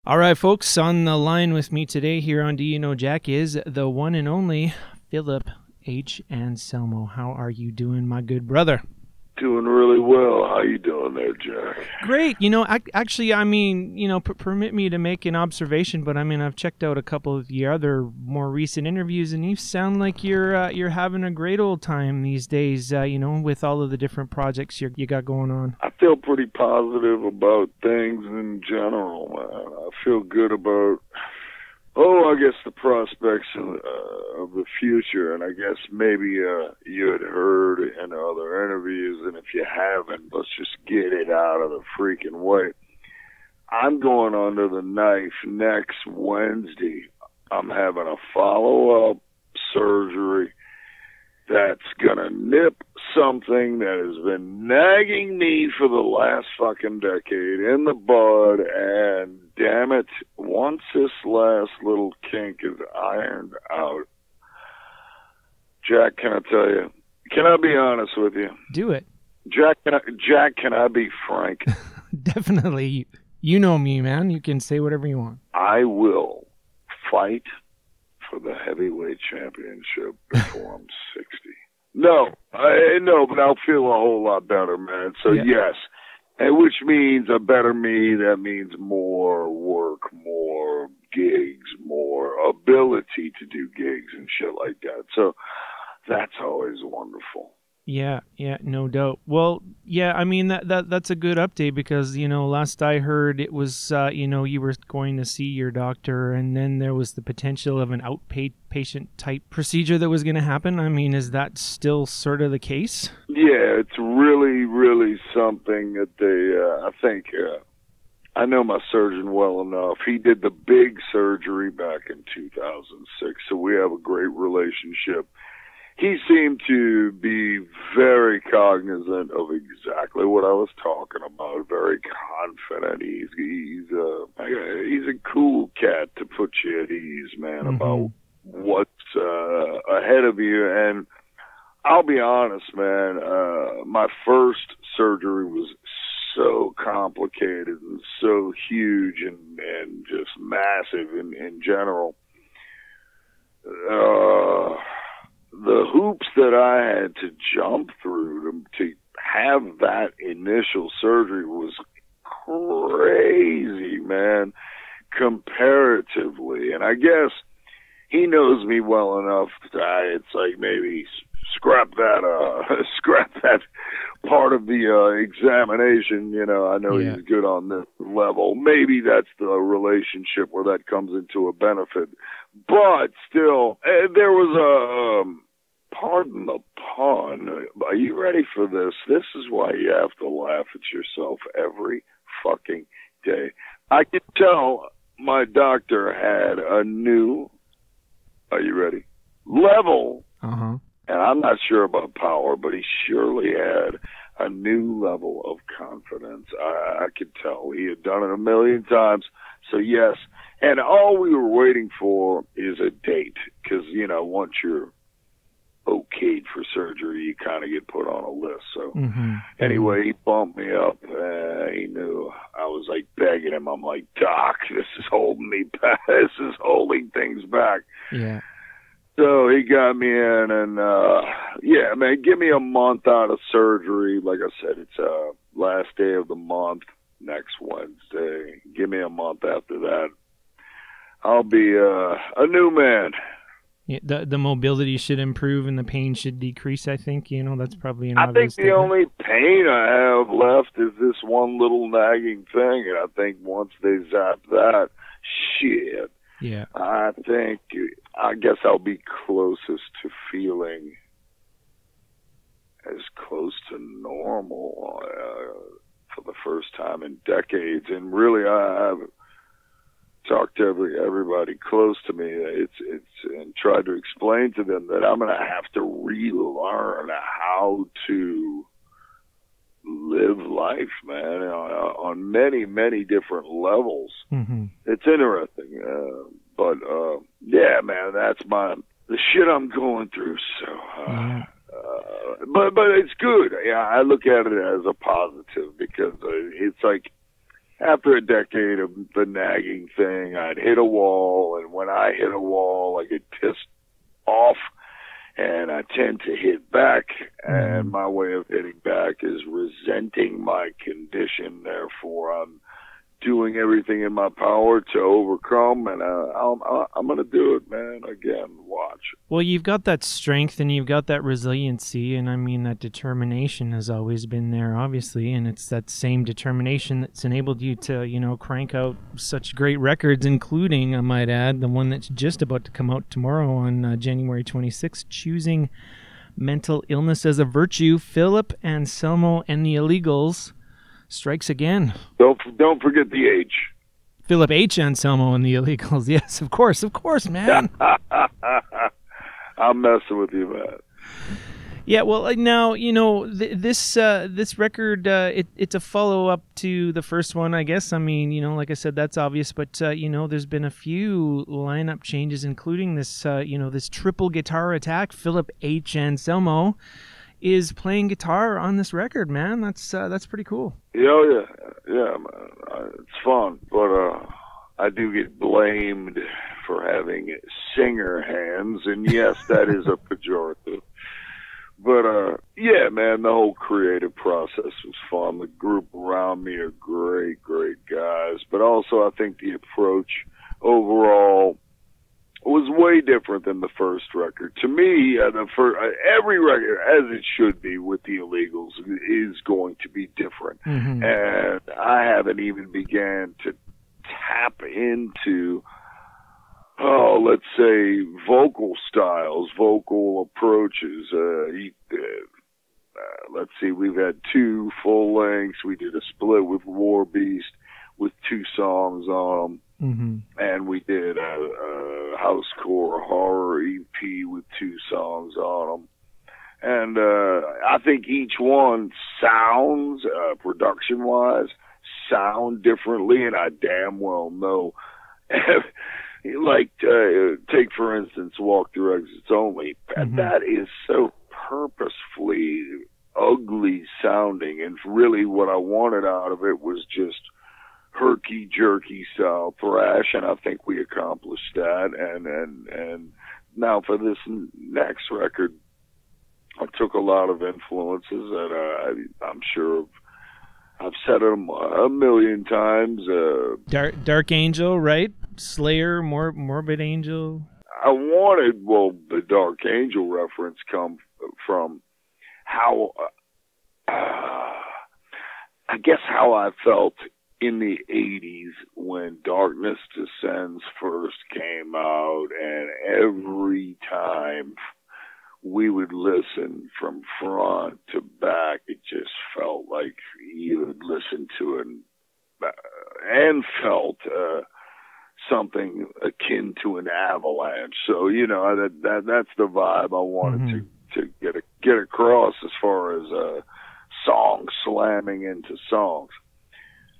All right, folks, on the line with me today here on Do You Know Jack is the one and only Philip H Anselmo. How are you doing, my good brother? Doing really well. How you doing there, Jack? Great. Actually, permit me to make an observation, but I've checked out a couple of your other more recent interviews, and you sound like you're having a great old time these days. With all of the different projects you got going on. I feel pretty positive about things in general, man. I feel good about, I guess the prospects of the future, and I guess maybe you had heard in other interviews, and if you haven't, let's just get it out of the freaking way. I'm going under the knife next Wednesday. I'm having a follow-up surgery that's going to nip something that has been nagging me for the last fucking decade in the bud, and damn it, once this last little kink is ironed out, Jack, can I tell you? Can I be honest with you? Do it. Jack, can I be frank? Definitely. You know me, man. You can say whatever you want. I will fight for the heavyweight championship before I'm 60. No, but I'll feel a whole lot better, man. So yeah. Yes, and which means a better me. That means more work, more gigs, more ability to do gigs and shit like that. So that's always wonderful. Yeah, no doubt. Well, yeah, that's a good update because, last I heard it was, you were going to see your doctor and then there was the potential of an outpatient type procedure that was going to happen. Is that still sort of the case? Yeah, it's really, really something that I think, I know my surgeon well enough. He did the big surgery back in 2006, so we have a great relationship. He seemed to be very cognizant of exactly what I was talking about. Very confident. He's a cool cat to put you at ease, man, about what's ahead of you. And I'll be honest, man. My first surgery was so complicated and so huge and just massive in general. The hoops that I had to jump through to have that initial surgery was crazy, man, comparatively. And I guess he knows me well enough that it's like maybe scrap that part of the examination. I know he's good on this level. Maybe that's the relationship where that comes into a benefit. But still, there was pardon the pun. Are you ready for this? This is why you have to laugh at yourself every fucking day. I could tell my doctor had a new, are you ready? Level. And I'm not sure about power, but he surely had a new level of confidence. I could tell. He had done it a million times. So yes. And all we were waiting for is a date. Because, once you're okayed for surgery, you kind of get put on a list. So anyway, he bumped me up. He knew I was like begging him. I'm like, Doc, this is holding me back. This is holding things back. Yeah. So he got me in, and yeah, man, give me a month out of surgery. Like I said, it's last day of the month, next Wednesday. Give me a month after that. I'll be a new man. Yeah, the mobility should improve and the pain should decrease, I think. That's probably an obvious obvious thing. I think the only pain I have left is this one little nagging thing, and I think once they zap that, shit. Yeah. I guess I'll be closest to feeling as close to normal for the first time in decades. And really, I've talked to everybody close to me. And tried to explain to them that I'm going to have to relearn how to live life, man, on many, many different levels. It's interesting. But yeah, man, that's the shit I'm going through. So, but it's good. Yeah, I look at it as a positive because it's like after a decade of the nagging thing, I'd hit a wall, and when I hit a wall, I get pissed off, and I tend to hit back, and my way of hitting back is resenting my condition. Therefore, I'm doing everything in my power to overcome, and I'm going to do it, man. Again, watch. Well, you've got that strength and you've got that resiliency, and I mean that determination has always been there, obviously, and it's that same determination that's enabled you to, you know, crank out such great records, including, I might add, the one that's just about to come out tomorrow on January 26th, Choosing Mental Illness as a Virtue. Philip Anselmo and the Illegals strikes again. Don't forget the H. Philip H. Anselmo and the Illegals. Yes, of course, man. I'm messing with you, man. Yeah, well, now, you know, this record, it's a follow-up to the first one, I guess. I mean, you know, like I said, that's obvious, but, you know, there's been a few lineup changes, including this, you know, this triple guitar attack. Philip H. Anselmo is playing guitar on this record, man. That's pretty cool. Yeah, man. It's fun, but I do get blamed for having singer hands, and yes, that is a pejorative. But yeah, man, the whole creative process was fun. The group around me are great guys, but also I think the approach overall was way different than the first record. To me, every record, as it should be with the Illegals, is going to be different. And I haven't even began to tap into, let's say, vocal styles, vocal approaches. Let's see, we've had 2 full lengths. We did a split with War Beast with 2 songs on them. And we did a housecore horror EP with 2 songs on them. And I think each one sounds, production-wise, sound differently, and I damn well know. Like, take, for instance, Walk Through Exits Only. That is so purposefully ugly sounding, and really what I wanted out of it was just herky-jerky style thrash, and I think we accomplished that. And now for this next record, I took a lot of influences that I'm sure I've said them a million times. Dark Angel, right? Slayer, Morbid Angel. I wanted, well, the Dark Angel reference come from how, I guess how I felt in the 80s when Darkness Descends first came out, and every time we would listen from front to back, it just felt like you would listen to it and felt something akin to an avalanche. So, you know, that's the vibe I wanted to get across as far as songs slamming into songs.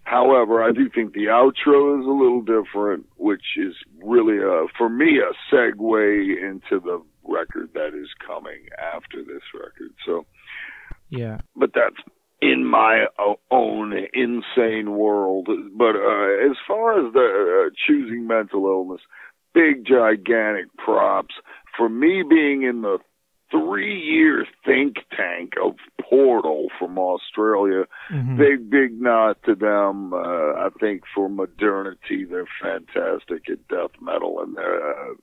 However, I do think the outro is a little different, which is really, for me, a segue into the record that is coming after this record. So, yeah. But that's in my own insane world. But as far as the Choosing Mental Illness, big, gigantic props for me being in the 3-year think tank of Portal from Australia. Big nod to them. I think for modernity, they're fantastic at death metal, and they're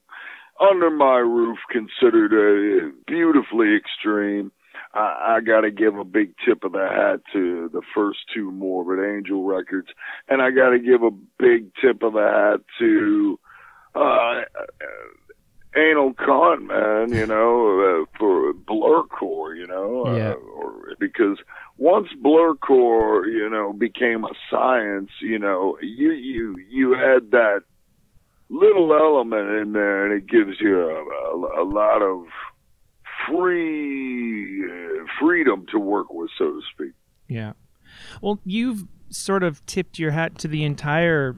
under my roof considered beautifully extreme. I got to give a big tip of the hat to the first 2 Morbid Angel records, and I got to give a big tip of the hat to Anal Con, man, you know, for Blurcore, you know, because once Blurcore, you know, became a science, you know, you had that little element in there, and it gives you a lot of freedom to work with, so to speak. Yeah. Well, you've sort of tipped your hat to the entire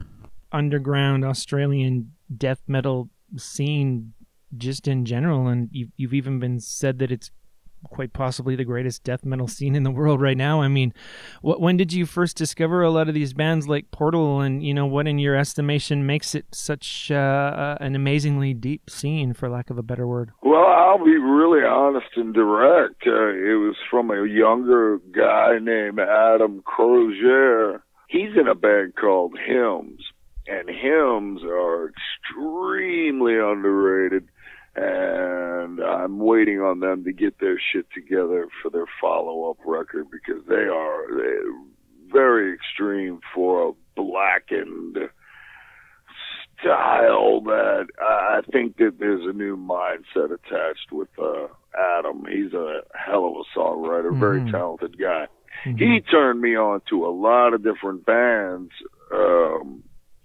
underground Australian death metal scene just in general, and you've even been said that it's quite possibly the greatest death metal scene in the world right now. I mean, when did you first discover a lot of these bands like Portal, and what in your estimation makes it such an amazingly deep scene, for lack of a better word? Well, I'll be really honest and direct. It was from a younger guy named Adam Crozier. He's in a band called Hymns, and Hymns are extremely underrated, and I'm waiting on them to get their shit together for their follow-up record, because they're very extreme for a blackened style that I think that there's a new mindset attached with Adam. He's a hell of a songwriter, very talented guy. He turned me on to a lot of different bands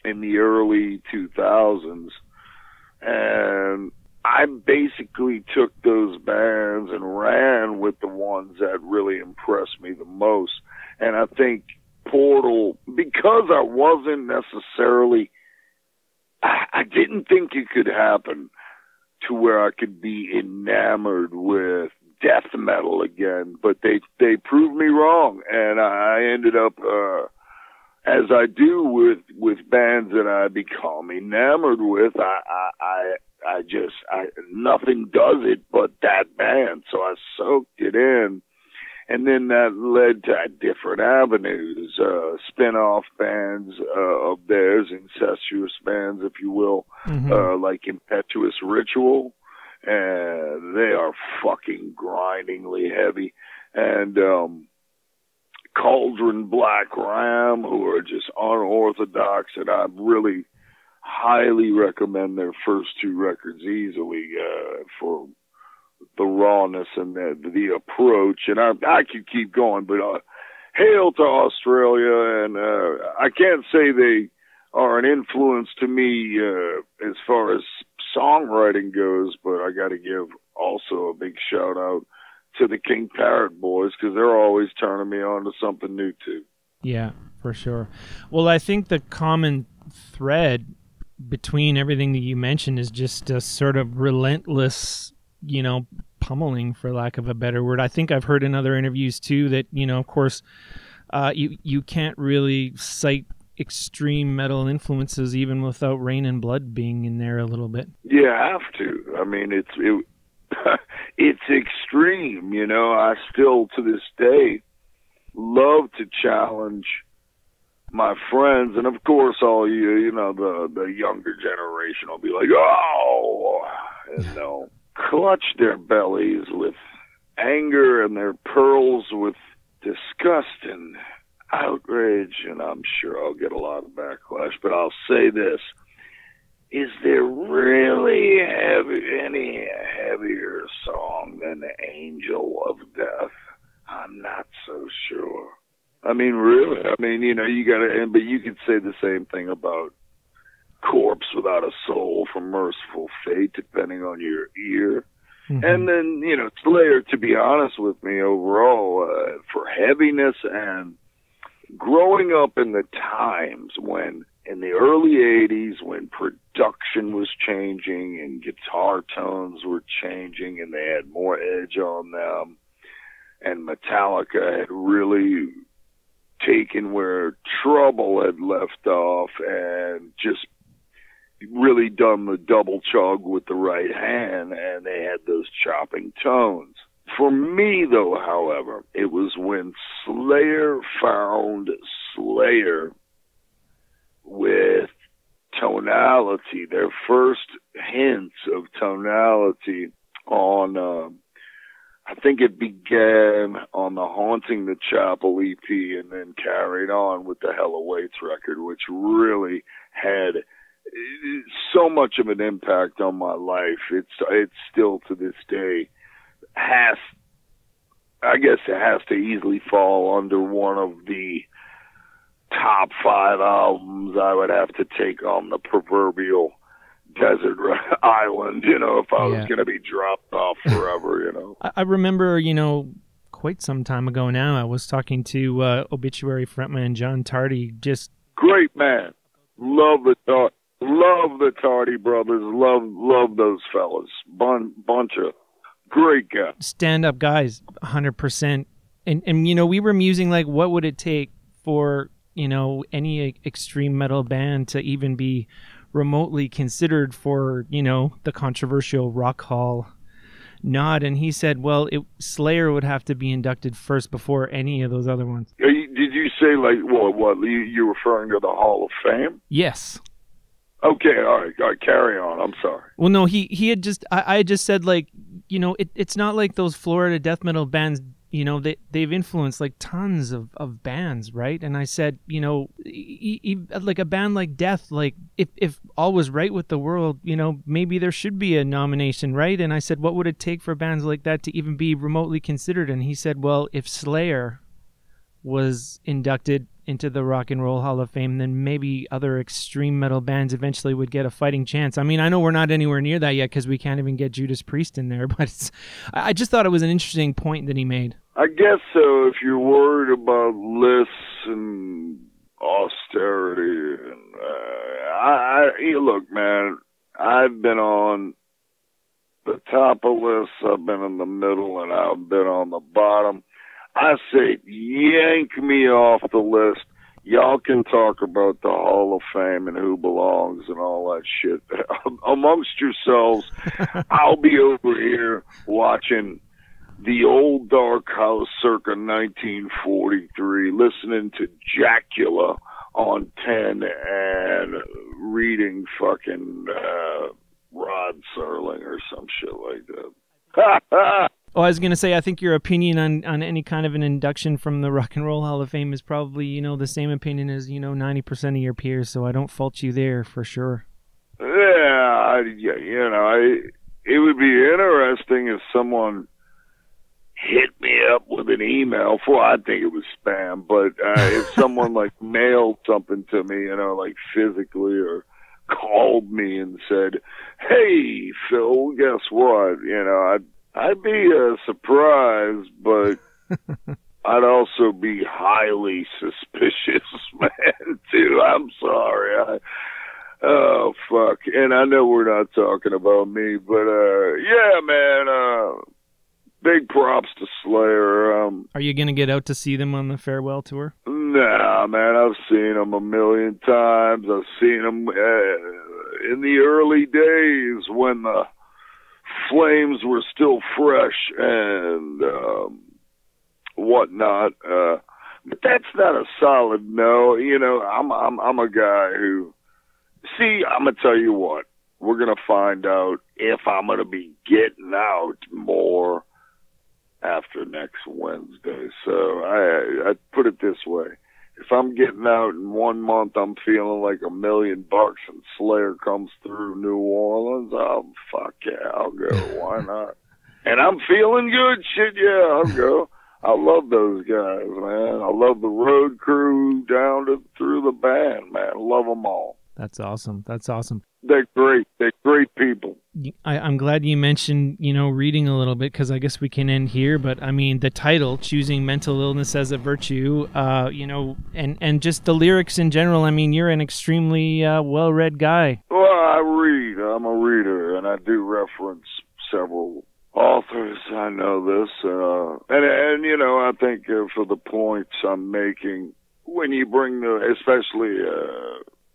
in the early 2000s, and I basically took those bands and ran with the ones that really impressed me the most. And I think Portal, because I wasn't necessarily, I didn't think it could happen to where I could be enamored with death metal again, but they proved me wrong, and I ended up, as I do with bands that I become enamored with, I just nothing does it but that band, so I soaked it in. And then that led to different avenues, spin-off bands of theirs, incestuous bands, if you will, like Impetuous Ritual. And they are fucking grindingly heavy. And Cauldron Black Ram, who are just unorthodox, and I really highly recommend their first two records easily for the rawness and the approach. And I could keep going, but hail to Australia, and I can't say they are an influence to me as far as songwriting goes, but I got to give also a big shout out to the King Parrot boys, because they're always turning me on to something new too. Yeah, for sure. Well, I think the common thread between everything that you mentioned is just a sort of relentless, pummeling, for lack of a better word. I think I've heard in other interviews too that, of course, you can't really cite extreme metal influences even without Rain and Blood being in there a little bit. You have to. I mean, it's extreme, I still to this day love to challenge my friends, and of course all the younger generation will be like, oh, and they'll clutch their bellies with anger and their pearls with disgust and outrage, and I'm sure I'll get a lot of backlash, but I'll say this: is there really any heavier song than the Angel of Death? I'm not so sure. I mean, really, you gotta, but you could say the same thing about Corpse Without a Soul from Merciful Fate, depending on your ear. And then, Slayer, to be honest with me, overall, for heaviness and growing up in the times when, in the early 80s, when production was changing and guitar tones were changing and they had more edge on them, and Metallica had really taken where Trouble had left off and just really done the double chug with the right hand, and they had those chopping tones. For me, though, however, it was when Slayer found Slayer with tonality, their first hints of tonality on, I think it began on the Haunting the Chapel EP and then carried on with the Hell Awaits record, which really had so much of an impact on my life. It's still to this day I guess it has to easily fall under one of the top 5 albums I would have to take on the proverbial desert island, if I was going to be dropped off forever, I remember, quite some time ago now, I was talking to Obituary frontman John Tardy. Just great man. Love the Tardy brothers. Love those fellas. Bunch of Great guy. Stand-up guys, 100%. And you know, we were musing, like, what would it take for, you know, any extreme metal band to even be remotely considered for, you know, the controversial Rock Hall nod. And he said, well, Slayer would have to be inducted first before any of those other ones. Did you say, like, what you referring to the Hall of Fame? Yes. Okay, all right, carry on. I'm sorry. Well, no, he had just, I just said, like, you know, it's not like those Florida death metal bands, you know, they've influenced like tons of bands, right? And I said, you know, like a band like Death, like if all was right with the world, you know, maybe there should be a nomination, right? And I said, what would it take for bands like that to even be remotely considered? And he said, well, if Slayer was inducted into the Rock and Roll Hall of Fame, then maybe other extreme metal bands eventually would get a fighting chance. I mean, I know we're not anywhere near that yet because we can't even get Judas Priest in there, but I just thought it was an interesting point that he made. I guess so, if you're worried about lists and austerity. And look, man, I've been on the top of lists, I've been in the middle, and I've been on the bottom. I say, yank me off the list. Y'all can talk about the Hall of Fame and who belongs and all that shit amongst yourselves. I'll be over here watching the old Dark House circa 1943, listening to Jacula on 10 and reading fucking Rod Serling or some shit like that. Oh, I was going to say, I think your opinion on any kind of an induction from the Rock and Roll Hall of Fame is probably, you know, the same opinion as, you know, 90% of your peers, so I don't fault you there for sure. Yeah, you know, it would be interesting if someone hit me up with an email I think it was spam, but if someone like mailed something to me, you know, like physically, or called me and said, hey, Phil, guess what? You know, I'd be surprised, but I'd also be highly suspicious, man, too. I'm sorry. Oh, fuck. And I know we're not talking about me, but, yeah, man, big props to Slayer. Are you going to get out to see them on the farewell tour? Nah, man, I've seen them a million times. I've seen them in the early days when the flames were still fresh and whatnot. But that's not a solid no. You know, I'm a guy who, see, I'm gonna tell you what, we're gonna find out if I'm gonna be getting out more after next Wednesday. So I put it this way. If I'm getting out in 1 month, I'm feeling like $1 million and Slayer comes through New Orleans, oh, fuck yeah, I'll go. Why not? And I'm feeling good, shit, yeah, I'll go. I love those guys, man. I love the road crew down through the band, man. Love them all. That's awesome. That's awesome. They're great. They're great people. I'm glad you mentioned, you know, reading a little bit, because I guess we can end here. But I mean, the title, Choosing Mental Illness as a Virtue, you know, and just the lyrics in general. I mean, you're an extremely well-read guy. Well, I read. I'm a reader, and I do reference several authors. I know this. And you know, I think for the points I'm making, when you bring especially,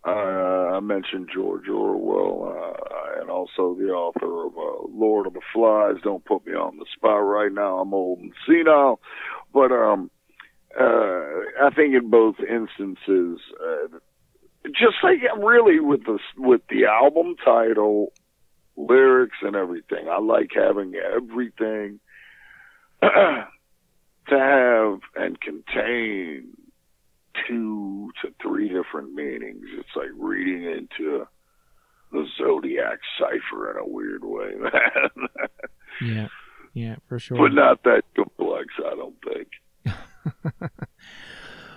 I mentioned George Orwell, and also the author of Lord of the Flies. Don't put me on the spot right now. I'm old and senile. But I think in both instances, just like really with the album title, lyrics and everything, I like having everything to have and contain 2 to 3 different meanings. It's like reading into the Zodiac cipher in a weird way, man. Yeah, for sure. But not that complex, I don't think.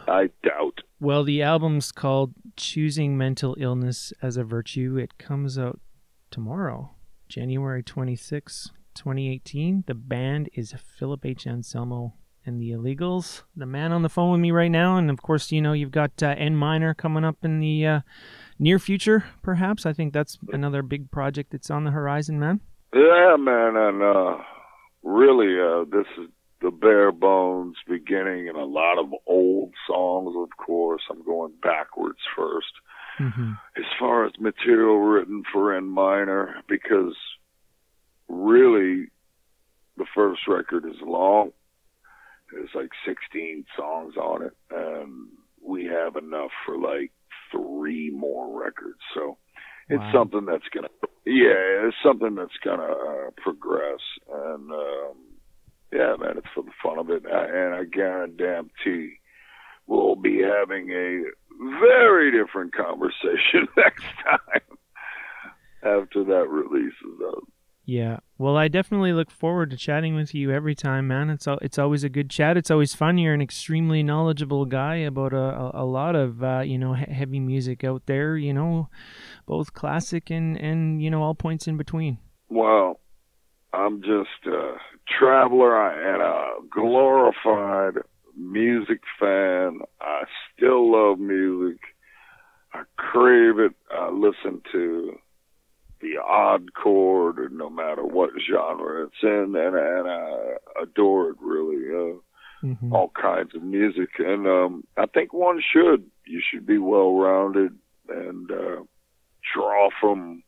I doubt. Well, the album's called Choosing Mental Illness as a Virtue. It comes out tomorrow, January 26, 2018. The band is Philip H. Anselmo and the Illegals. The man on the phone with me right now, and of course, you know, you've got N Minor coming up in the near future, perhaps. I think that's another big project that's on the horizon, man. Yeah, man, and really, this is the bare bones beginning, and a lot of old songs, of course. I'm going backwards first. Mm-hmm. As far as material written for N minor, because really the first record is long. There's like 16 songs on it, and we have enough for like 3 more records. So it's something that's gonna progress, and yeah, man, it's for the fun of it, and I guarantee we'll be having a very different conversation next time after that release is out. Yeah, well, I definitely look forward to chatting with you every time, man. It's always a good chat. It's always fun. You're an extremely knowledgeable guy about a lot of heavy music out there. Both classic and all points in between. Well, I'm just a traveler and a glorified music fan. I still love music. I crave it. I listen to the odd chord, no matter what genre it's in, and I adore it, really. All kinds of music, and I think you should be well-rounded and draw from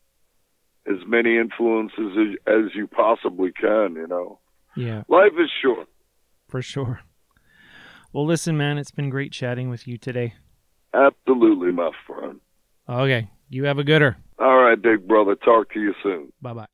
as many influences as you possibly can, Yeah. Life is short. For sure. Well, listen, man, it's been great chatting with you today. Absolutely, my friend. Okay. You have a gooder. All right, big brother. Talk to you soon. Bye-bye.